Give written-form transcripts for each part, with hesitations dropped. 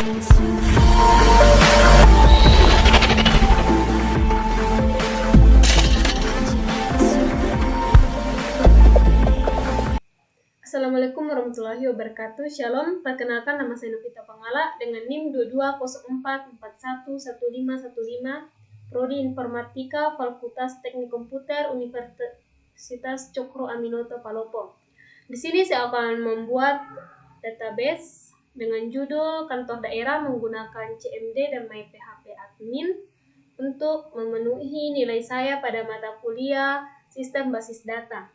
Assalamualaikum warahmatullahi wabarakatuh. Shalom, perkenalkan nama saya Novita Pangala dengan NIM 2204411515, Prodi Informatika, Fakultas Teknik Komputer, Universitas Cokro Aminoto Palopo. Di sini saya akan membuat database dengan judul kantor daerah menggunakan CMD dan MyPHP Admin untuk memenuhi nilai saya pada mata kuliah Sistem Basis Data.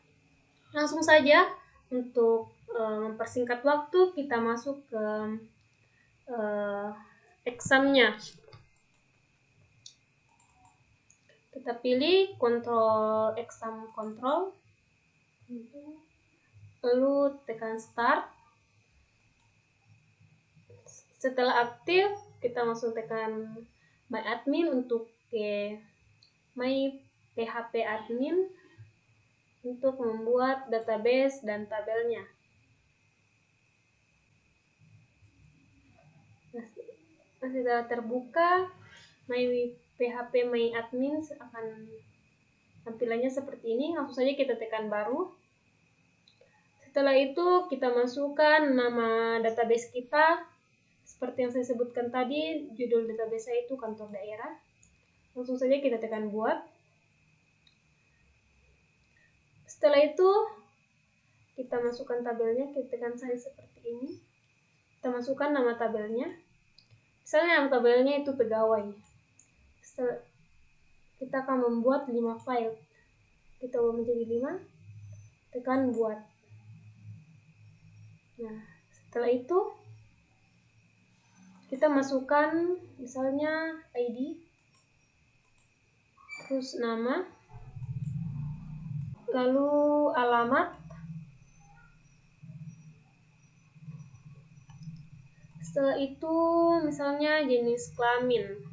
Langsung saja. Untuk mempersingkat waktu, kita masuk ke examnya. Kita pilih control exam control, lalu tekan start. Setelah aktif, kita langsung tekan my admin untuk my PHP admin untuk membuat database dan tabelnya. Setelah terbuka, my PHP my admin akan tampilannya seperti ini. Langsung saja kita tekan baru. Setelah itu kita masukkan nama database kita. Seperti yang saya sebutkan tadi, judul database saya itu kantor daerah. Langsung saja kita tekan buat. Setelah itu, kita masukkan tabelnya, kita tekan saya seperti ini. Kita masukkan nama tabelnya. Misalnya nama tabelnya itu pegawai. Kita akan membuat 5 file. Kita ubah menjadi 5, tekan buat. Nah, setelah itu, kita masukkan misalnya ID, terus nama, lalu alamat, setelah itu misalnya jenis kelamin,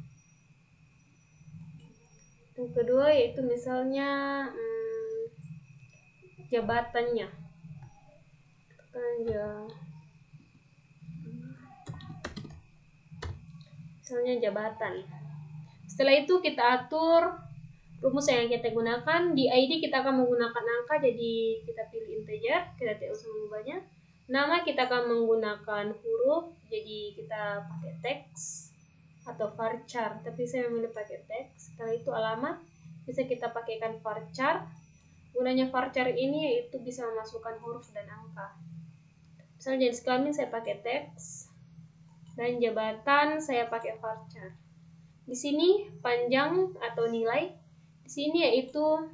yang kedua yaitu misalnya jabatannya, misalnya jabatan. Setelah itu kita atur rumus yang kita gunakan. Di ID kita akan menggunakan angka, jadi kita pilih integer, kita tidak usah mengubahnya. Nama kita akan menggunakan huruf, jadi kita pakai teks atau varchar, tapi saya memilih pakai teks. Setelah itu alamat, bisa kita pakaikan varchar. Gunanya varchar ini yaitu bisa memasukkan huruf dan angka. Misalnya jenis kelamin saya pakai teks, dan jabatan saya pakai varchar. Di sini panjang atau nilai. Di sini yaitu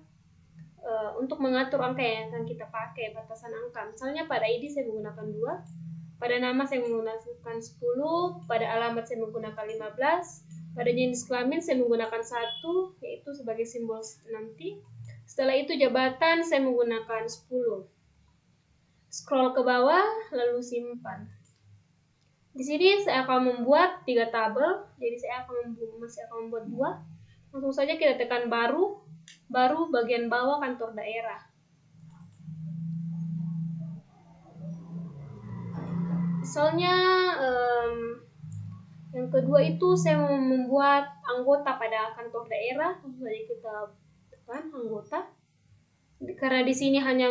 untuk mengatur angka yang akan kita pakai, batasan angka. Misalnya pada ID saya menggunakan 2, pada nama saya menggunakan 10, pada alamat saya menggunakan 15, pada jenis kelamin saya menggunakan 1, yaitu sebagai simbol nanti. Setelah itu jabatan saya menggunakan 10. Scroll ke bawah, lalu simpan. Di sini saya akan membuat 3 tabel, jadi saya masih akan membuat 2. Langsung saja kita tekan baru bagian bawah kantor daerah. Misalnya yang kedua itu saya mau membuat anggota pada kantor daerah. Langsung saja kita tekan anggota. Karena di sini hanya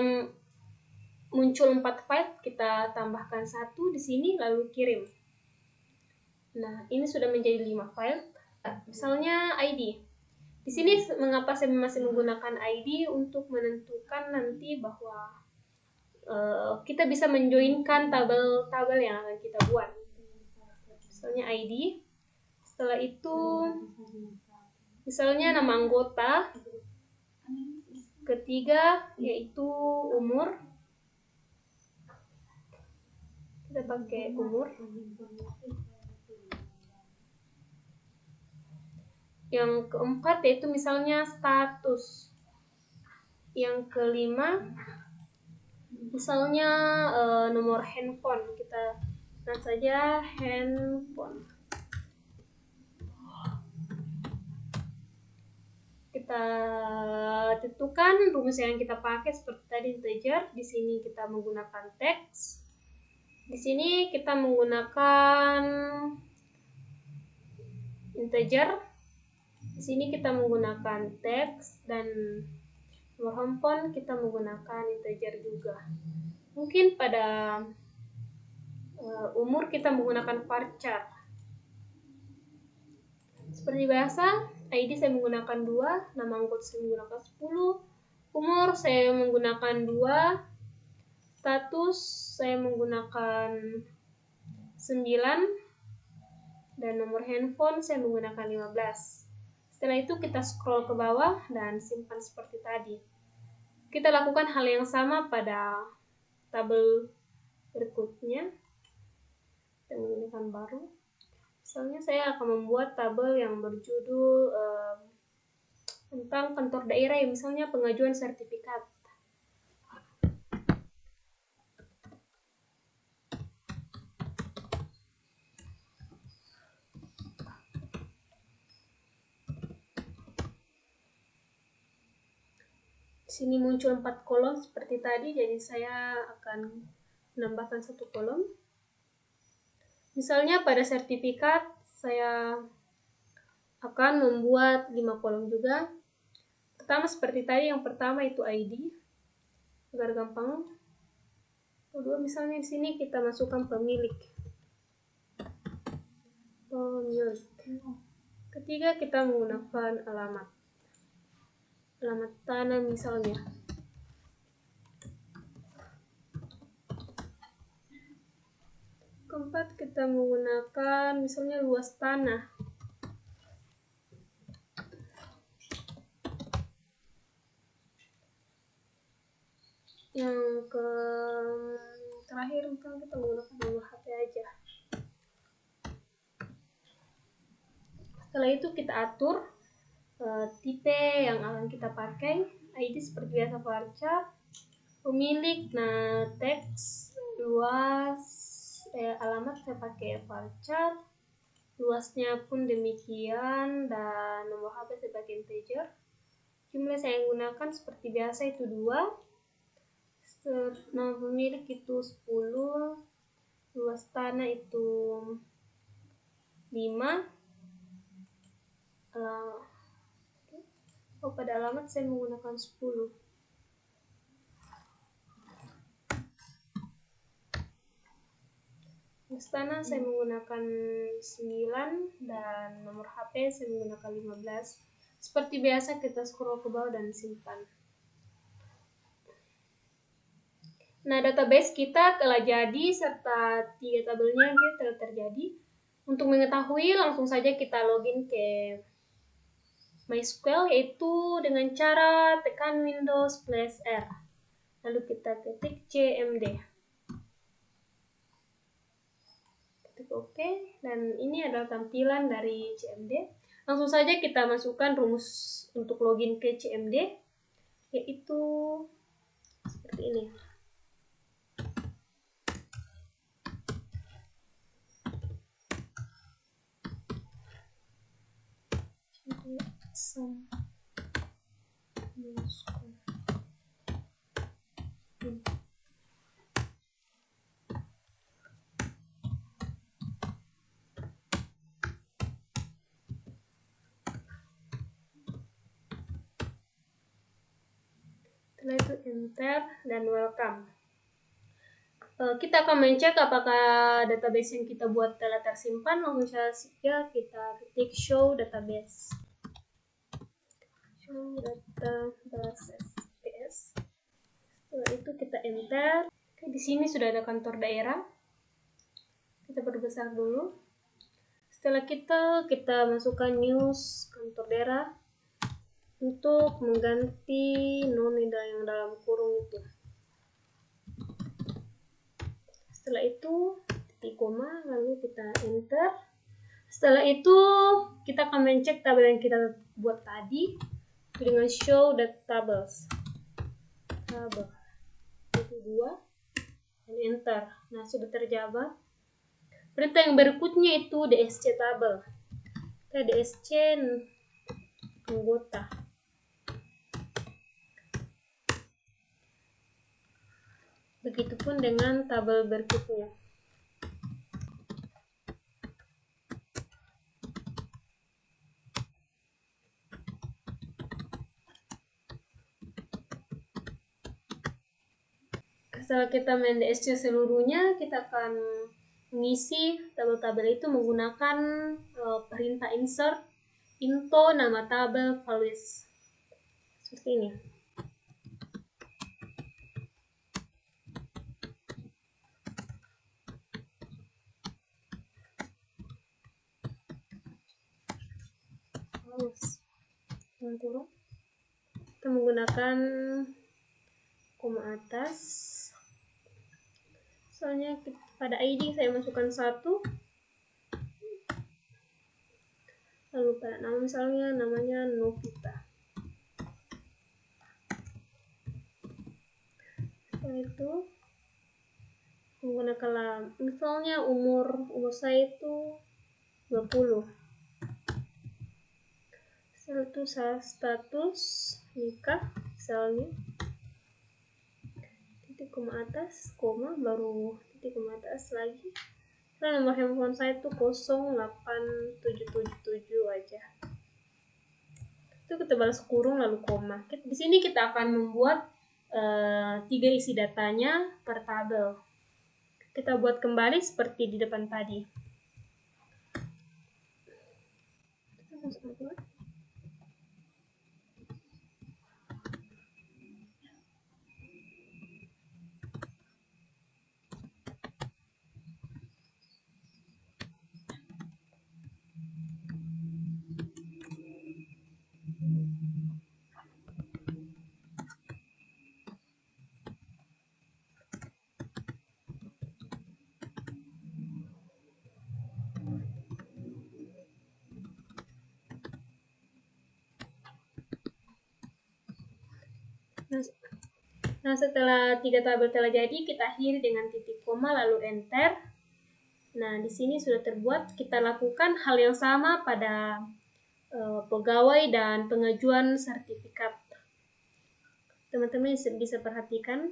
muncul 4 file, kita tambahkan 1 di sini lalu kirim. Nah, ini sudah menjadi 5 file. Misalnya ID. Di sini mengapa saya masih menggunakan ID untuk menentukan nanti bahwa kita bisa menjoinkan tabel-tabel yang akan kita buat. Misalnya ID. Setelah itu misalnya nama anggota. Ketiga yaitu umur. Kita pakai umur. Yang keempat yaitu misalnya status. Yang kelima misalnya nomor handphone. Kita lihat saja handphone. Kita tentukan rumus yang kita pakai seperti tadi integer. Di sini kita menggunakan teks. Di sini kita menggunakan integer. Di sini kita menggunakan teks, dan nomor handphone kita menggunakan integer juga. Mungkin pada umur kita menggunakan varchar. Seperti biasa, ID saya menggunakan 2, nama anggota saya menggunakan 10, umur saya menggunakan 2, status saya menggunakan 9, dan nomor handphone saya menggunakan 15. Setelah itu kita scroll ke bawah dan simpan seperti tadi. Kita lakukan hal yang sama pada tabel berikutnya. Kita menggunakan baru. Misalnya saya akan membuat tabel yang berjudul tentang kantor daerah, ya, misalnya pengajuan sertifikat. Di sini muncul 4 kolom seperti tadi, jadi saya akan menambahkan 1 kolom. Misalnya pada sertifikat saya akan membuat 5 kolom juga. Pertama seperti tadi, yang pertama itu ID, agar gampang. Kedua, misalnya di sini kita masukkan pemilik. Ketiga, kita menggunakan alamat tanah misalnya. Keempat, kita menggunakan misalnya luas tanah. Yang terakhir, misalnya kita menggunakan nomor HP aja. Setelah itu kita atur tipe yang akan kita pakai. ID seperti biasa varchar, pemilik, nah teks, luas, alamat saya pakai varchar, luasnya pun demikian, dan nomor HP saya pakai integer. Jumlah saya yang gunakan seperti biasa itu 2, nama pemilik itu 10, luas tanah itu 5. Pada alamat saya menggunakan 10. Luas tanah saya menggunakan 9, dan nomor HP saya menggunakan 15. Seperti biasa kita scroll ke bawah dan simpan. Nah, database kita telah jadi serta 3 tabelnya telah terjadi. Untuk mengetahui, langsung saja kita login ke MySQL, yaitu dengan cara tekan Windows+R. Lalu kita ketik cmd. Ketik OK, dan ini adalah tampilan dari cmd. Langsung saja kita masukkan rumus untuk login ke cmd, yaitu seperti ini. Setelah itu enter dan welcome. Kita akan mencek apakah database yang kita buat telah tersimpan. Langsung saja kita ketik show database. Show database PS. Setelah itu kita enter. Di sini sudah ada kantor daerah. Kita perbesar dulu. Setelah kita masukkan news kantor daerah untuk mengganti nonida yang dalam kurung itu. Setelah itu titik koma, lalu kita enter. Setelah itu kita akan mencek tabel yang kita buat tadi dengan show tables. Tabel itu 2 dan enter. Nah, sudah terjawab. Perintah yang berikutnya itu dsc tabel. Kita dsc anggota. Begitupun dengan tabel berikutnya. setelah kita mend-SC seluruhnya, kita akan mengisi tabel-tabel itu menggunakan perintah insert into nama tabel values seperti ini. Kita menggunakan koma atas, soalnya pada ID saya masukkan 1, lalu pada nama misalnya namanya Novita. Setelah itu menggunakan misalnya umur saya itu 20. Setelah itu status nikah misalnya, titik koma atas, koma, baru titik koma atas lagi. Nah, nomor handphone saya itu 08777 aja. Itu kita balas kurung lalu koma. Di sini kita akan membuat 3 isi datanya per tabel. Kita buat kembali seperti di depan tadi. Nah, setelah 3 tabel telah jadi, kita akhiri dengan titik koma lalu enter. Nah, di sini sudah terbuat. Kita lakukan hal yang sama pada pegawai dan pengajuan sertifikat. Teman-teman bisa perhatikan.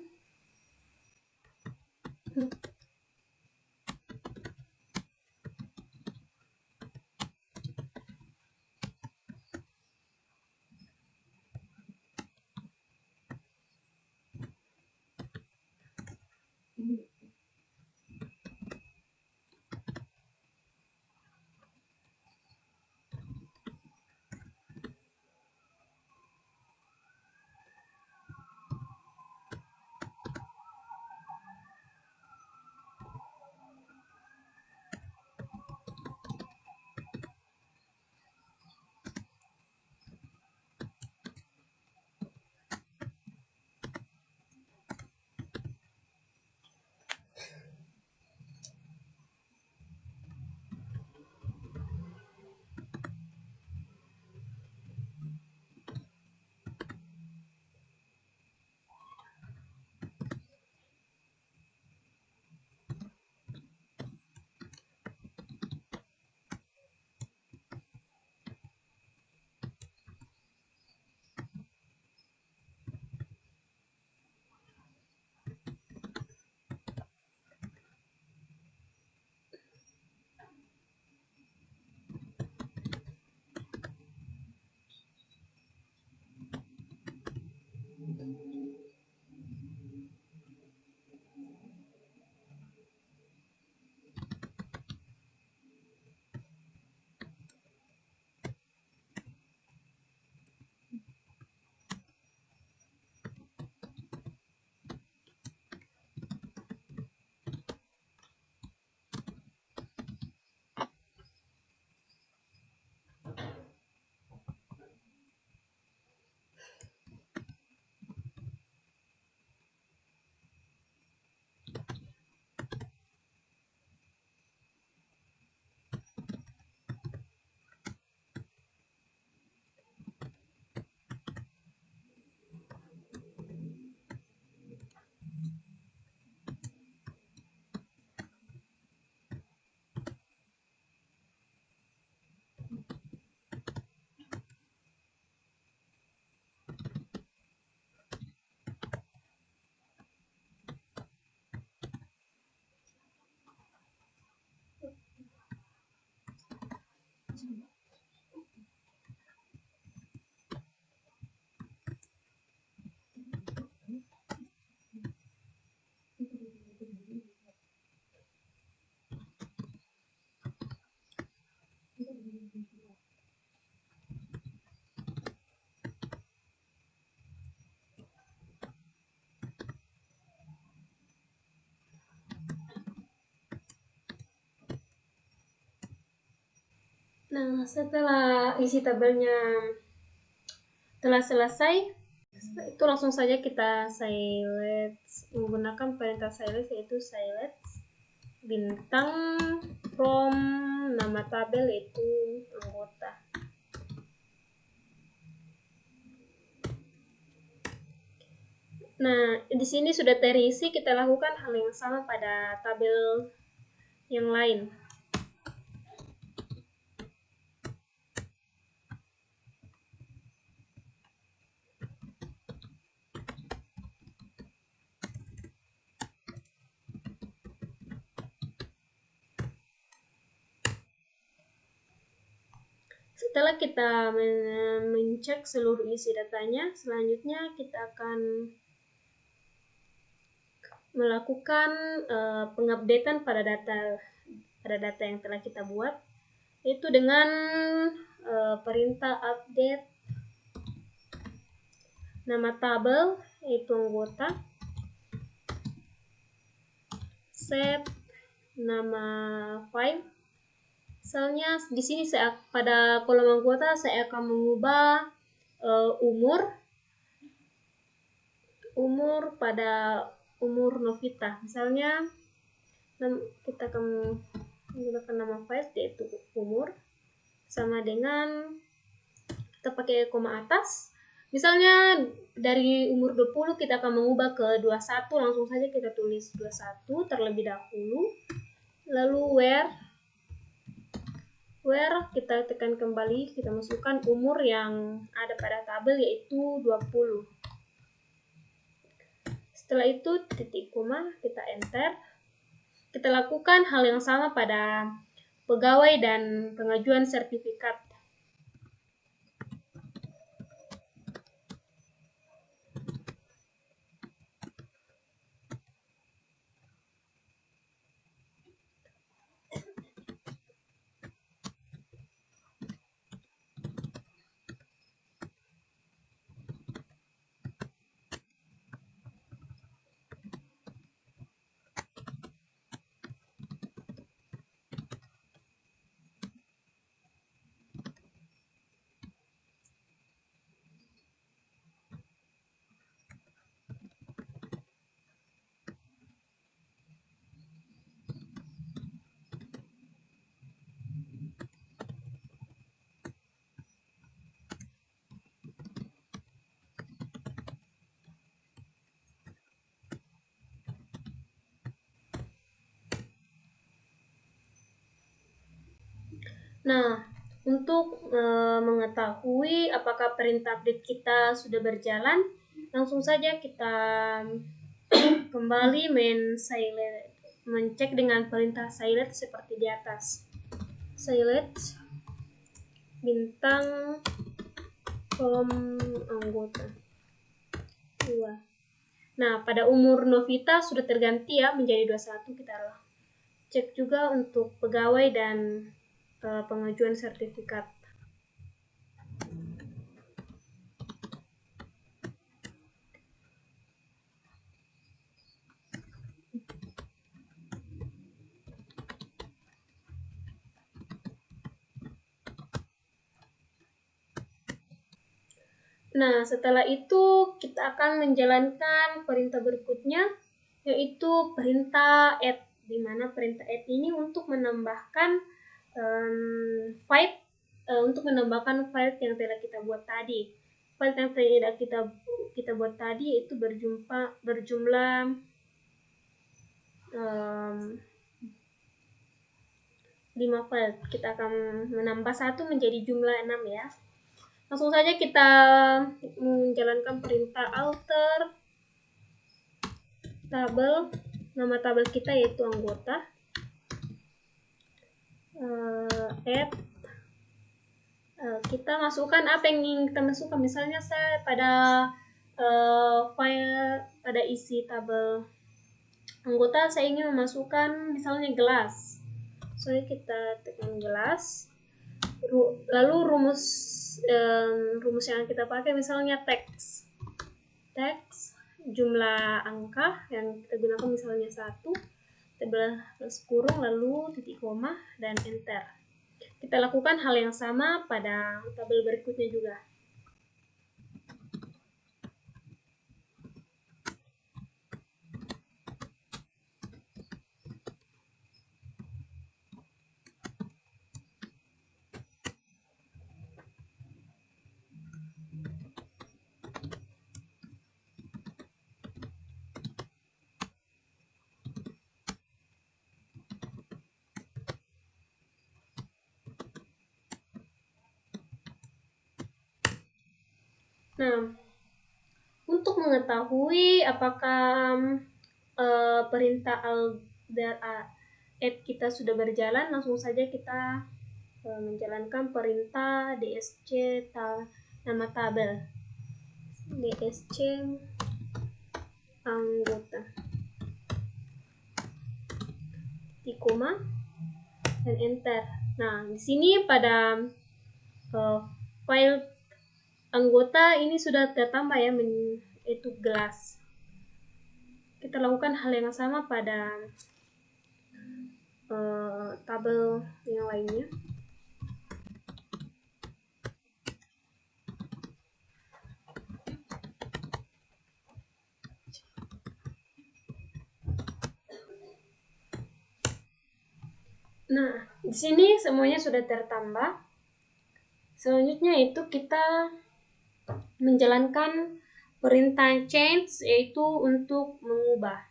Nah, setelah isi tabelnya telah selesai, itu langsung saja kita silence menggunakan perintah silence, yaitu silence bintang from nama tabel yaitu anggota. Nah, di sini sudah terisi, kita lakukan hal yang sama pada tabel yang lain. Setelah kita mencek seluruh isi datanya, selanjutnya kita akan melakukan pengupdatean pada data yang telah kita buat, yaitu dengan perintah update nama tabel yaitu anggota, set nama file. Misalnya di sini pada kolom anggota saya akan mengubah umur pada umur Novita. Misalnya kita akan menggunakan nama file yaitu umur sama dengan kita pakai koma atas. Misalnya dari umur 20 kita akan mengubah ke 21, langsung saja kita tulis 21 terlebih dahulu. Lalu where kita tekan kembali, kita masukkan umur yang ada pada tabel yaitu 20. Setelah itu titik koma, kita enter. Kita lakukan hal yang sama pada pegawai dan pengajuan sertifikat. Nah, untuk mengetahui apakah perintah update kita sudah berjalan, langsung saja kita kembali mencek dengan perintah silent seperti di atas. Silent bintang from anggota 2. Nah, pada umur Novita sudah terganti ya menjadi 21. Kita cek juga untuk pegawai dan pengajuan sertifikat. Nah, setelah itu kita akan menjalankan perintah berikutnya, yaitu perintah add, di mana perintah add ini untuk menambahkan file yang telah kita buat tadi. File yang telah kita buat tadi itu berjumlah 5 file. Kita akan menambah 1 menjadi jumlah 6 ya. Langsung saja kita menjalankan perintah alter tabel, nama tabel kita yaitu anggota, add, kita masukkan apa yang ingin kita masukkan. Misalnya saya pada file pada isi tabel anggota saya ingin memasukkan misalnya gelas, so kita tekan gelas, lalu rumus yang kita pakai misalnya teks jumlah angka yang kita gunakan misalnya 1, plus kurung lalu titik koma dan enter. Kita lakukan hal yang sama pada tabel berikutnya juga. Nah, untuk mengetahui apakah perintah add kita sudah berjalan, langsung saja kita menjalankan perintah dsc nama tabel, dsc anggota, titik koma, dan enter. Nah, di sini pada file anggota ini sudah tertambah ya, itu gelas. Kita lakukan hal yang sama pada tabel yang lainnya. Nah, di sini semuanya sudah tertambah. Selanjutnya itu kita menjalankan perintah change, yaitu untuk mengubah.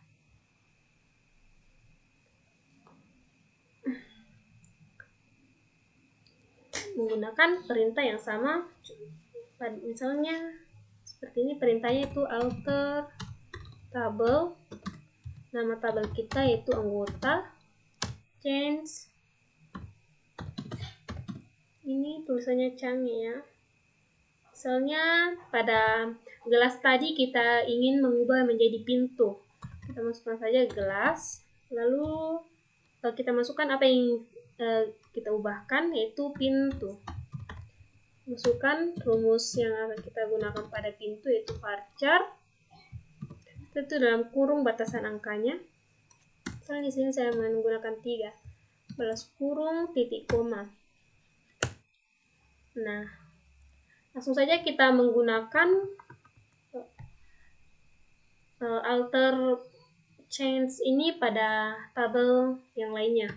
Menggunakan perintah yang sama, misalnya seperti ini, perintahnya itu alter tabel, nama tabel kita yaitu anggota, change, ini tulisannya canggih ya. Misalnya pada gelas tadi kita ingin mengubah menjadi pintu, kita masukkan saja gelas, lalu kita masukkan apa yang kita ubahkan, yaitu pintu. Masukkan rumus yang akan kita gunakan pada pintu, yaitu varchar, itu dalam kurung batasan angkanya. Misalnya di sini saya menggunakan 3 balas kurung titik koma. Nah, langsung saja kita menggunakan alter change ini pada tabel yang lainnya.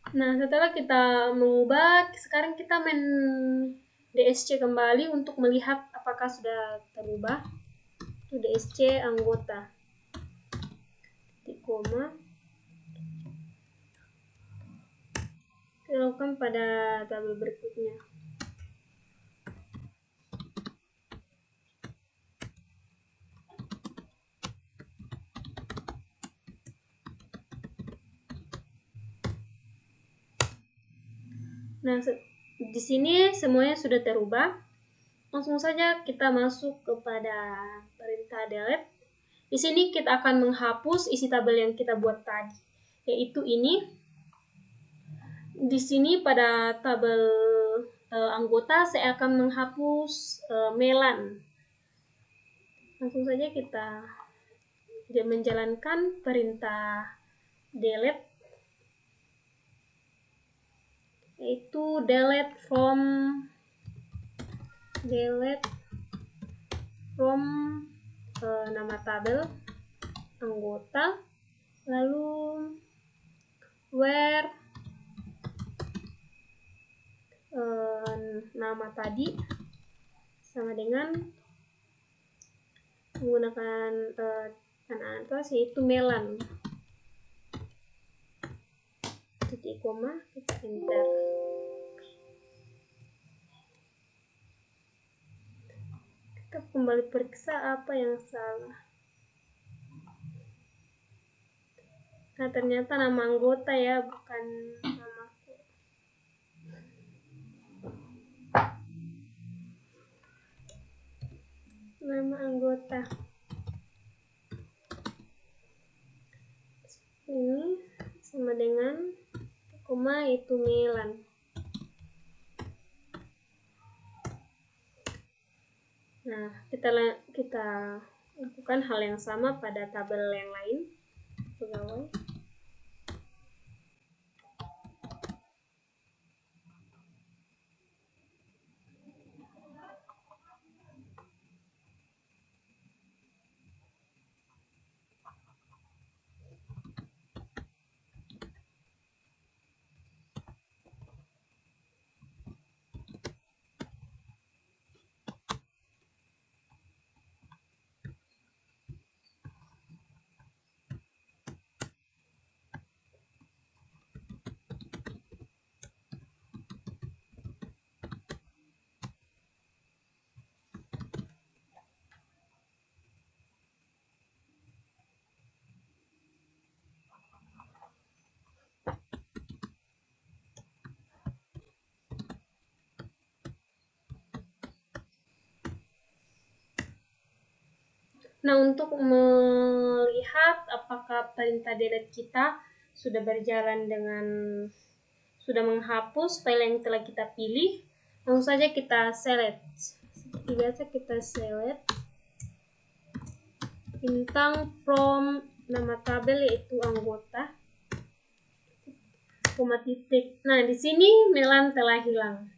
Nah, setelah kita mengubah, sekarang kita men DSC kembali untuk melihat apakah sudah terubah. Itu DSC anggota, titik koma. Kita lakukan pada tabel berikutnya. Nah, di sini semuanya sudah terubah. Langsung saja kita masuk kepada perintah delete. Di sini kita akan menghapus isi tabel yang kita buat tadi, yaitu ini. Di sini pada tabel anggota saya akan menghapus melan. Langsung saja kita menjalankan perintah delete, yaitu delete from nama tabel anggota, lalu where nama tadi sama dengan menggunakan tanda atas, yaitu melan, titik koma, kita enter. Kita kembali periksa apa yang salah. Nah, ternyata nama anggota ya, bukan namaku. Nama anggota. Ini sama dengan koma itu Milan. Nah, kita lakukan hal yang sama pada tabel yang lain, pegawai. Nah, untuk melihat apakah perintah delete kita sudah berjalan sudah menghapus file yang telah kita pilih, langsung saja kita select. Seperti biasa kita select bintang from nama tabel yaitu anggota, koma titik. Nah, di sini Milan telah hilang.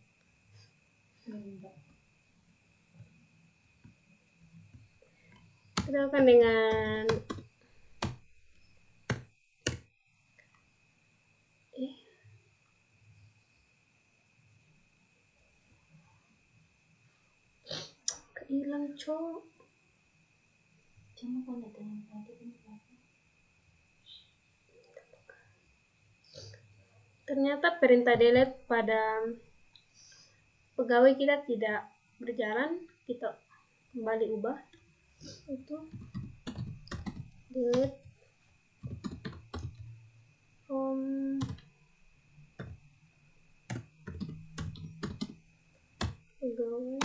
Kita akan dengan hilang cowok. Ternyata perintah delete pada pegawai kita tidak berjalan. Kita kembali ubah itu delete from pegawai.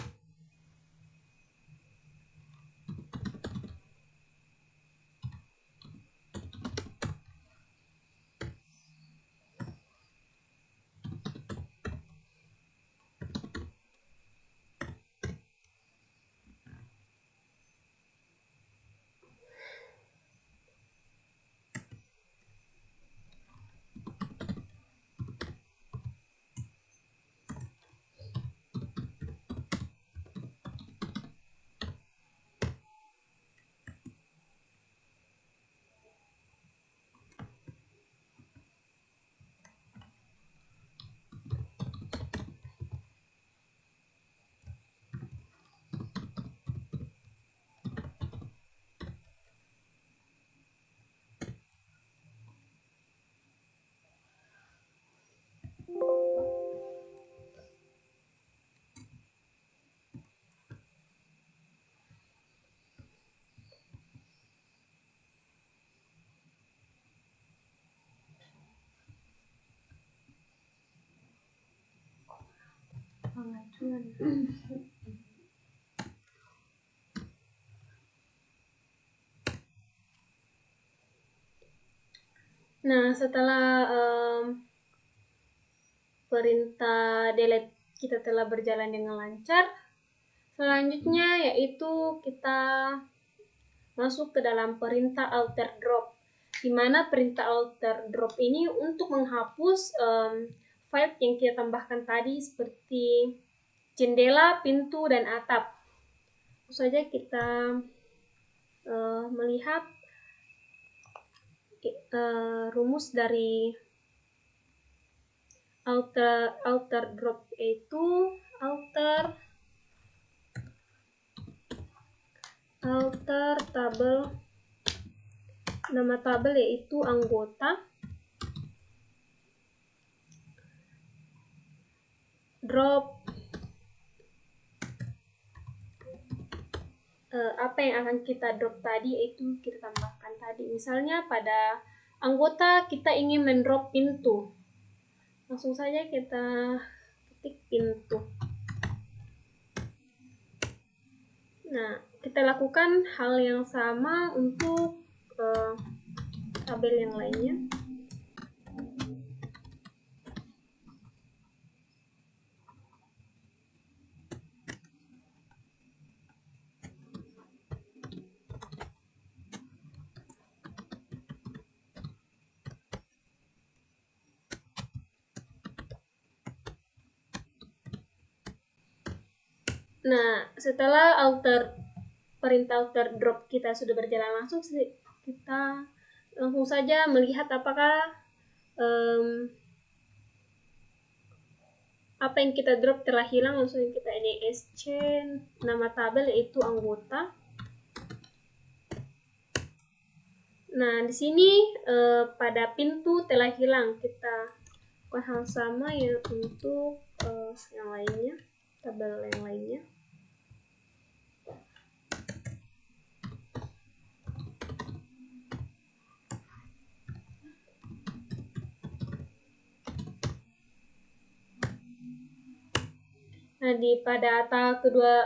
Nah, setelah perintah delete kita telah berjalan dengan lancar, selanjutnya yaitu kita masuk ke dalam perintah alter drop, di mana perintah alter drop ini untuk menghapus file yang kita tambahkan tadi seperti jendela, pintu, dan atap. Langsung saja kita melihat rumus dari alter drop, yaitu alter tabel, nama tabel yaitu anggota, drop apa yang akan kita drop tadi, yaitu kita tambahkan tadi. Misalnya pada anggota kita ingin mendrop pintu, langsung saja kita ketik pintu. Nah, kita lakukan hal yang sama untuk tabel yang lainnya. Nah, setelah perintah alter drop kita sudah berjalan langsung, kita langsung saja melihat apakah apa yang kita drop telah hilang. Langsung kita ini exchange nama tabel, yaitu anggota. Nah, di sini pada pintu telah hilang, kita lakukan hal sama ya untuk yang lainnya, tabel yang lainnya. Nah, pada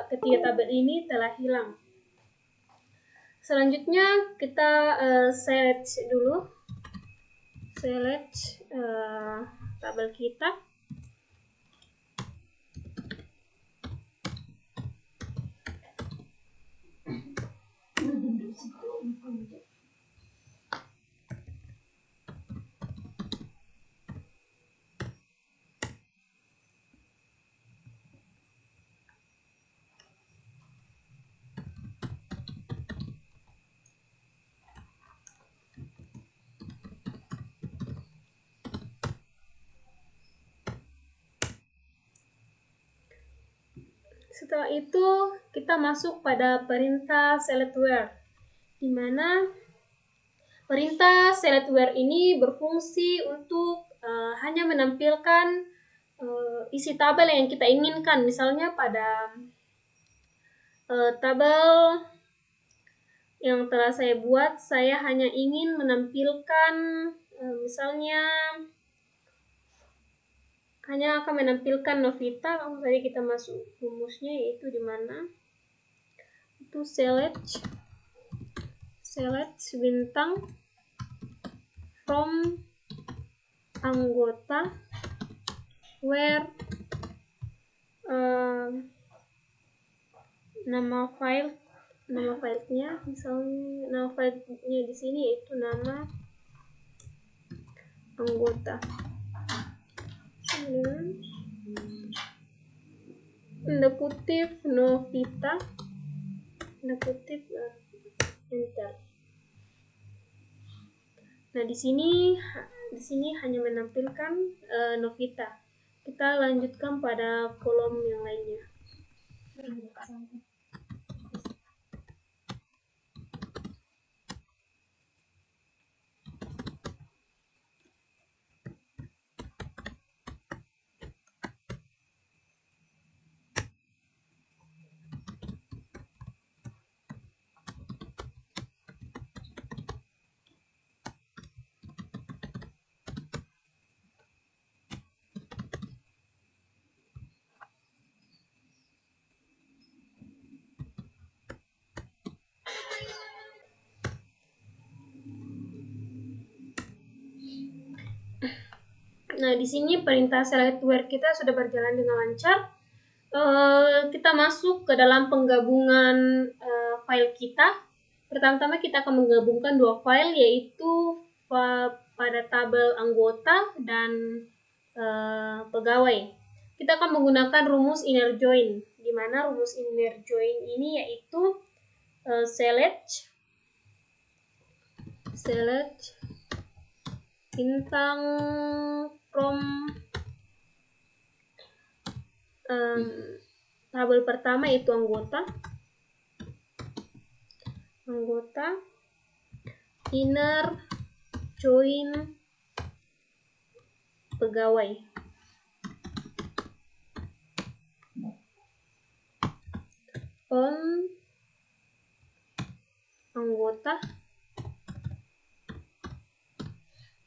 ketiga tabel ini telah hilang. Selanjutnya kita select dulu, select tabel kita. Setelah itu kita masuk pada perintah select where, di mana perintah select where ini berfungsi untuk hanya menampilkan isi tabel yang kita inginkan. Misalnya pada tabel yang telah saya buat, saya hanya ingin menampilkan misalnya hanya akan menampilkan Novita. Langsung saja kita masuk rumusnya, yaitu di mana itu select bintang from anggota where nama filenya, misalnya nama filenya di sini yaitu nama anggota. Tanda kutip Novita, tanda kutip enter. Nah, di sini hanya menampilkan Novita. Kita lanjutkan pada kolom yang lainnya. Nah, di sini perintah select where kita sudah berjalan dengan lancar. Kita masuk ke dalam penggabungan file kita. Pertama-tama kita akan menggabungkan dua file, yaitu pada tabel anggota dan pegawai. Kita akan menggunakan rumus inner join, di mana rumus inner join ini yaitu select bintang from tabel pertama, yaitu anggota inner join pegawai. On anggota.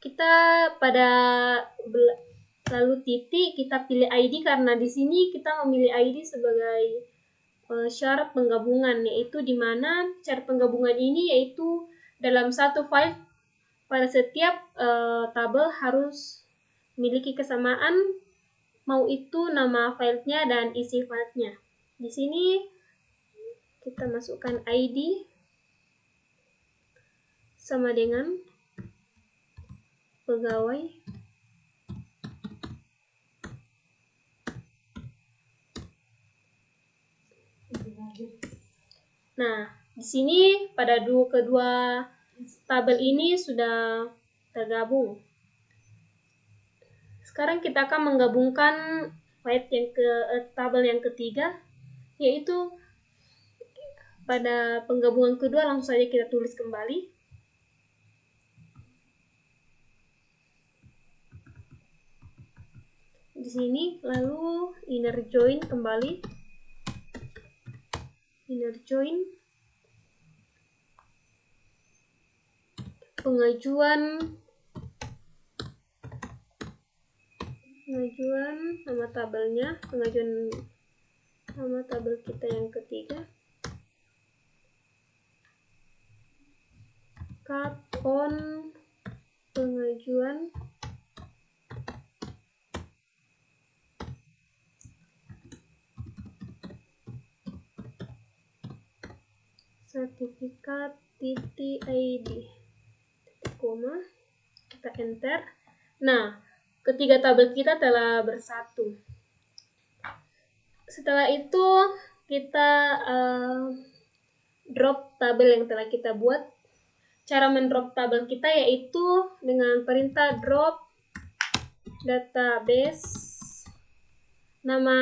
Kita pada lalu titik kita pilih ID, karena di sini kita memilih ID sebagai syarat penggabungan, yaitu di mana syarat penggabungan ini yaitu dalam satu file pada setiap tabel harus memiliki kesamaan, mau itu nama filenya dan isi filenya. Di sini kita masukkan ID sama dengan pegawai. Nah, di sini pada kedua tabel ini sudah tergabung. Sekarang kita akan menggabungkan file yang tabel yang ketiga, yaitu pada penggabungan kedua langsung saja kita tulis kembali. Di sini lalu inner join kembali. Inner join. Pengajuan nama tabelnya, pengajuan nama tabel kita yang ketiga. Cut on pengajuan. Sertifikat .id, koma, kita enter. Nah, ketiga tabel kita telah bersatu. Setelah itu kita drop tabel yang telah kita buat. Cara mendrop tabel kita yaitu dengan perintah drop database. Nama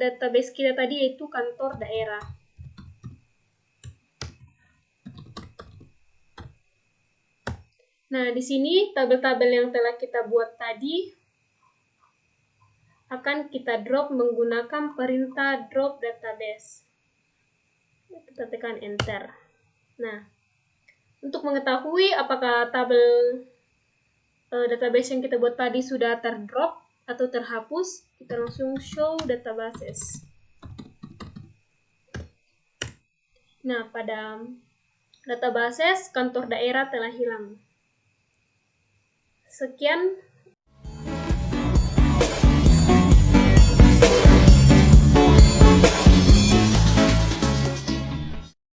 database kita tadi yaitu kantor daerah. Nah, di sini tabel-tabel yang telah kita buat tadi akan kita drop menggunakan perintah drop database. Kita tekan enter. Nah, untuk mengetahui apakah tabel database yang kita buat tadi sudah terdrop atau terhapus, kita langsung show databases. Nah, pada databases kantor daerah telah hilang. Sekian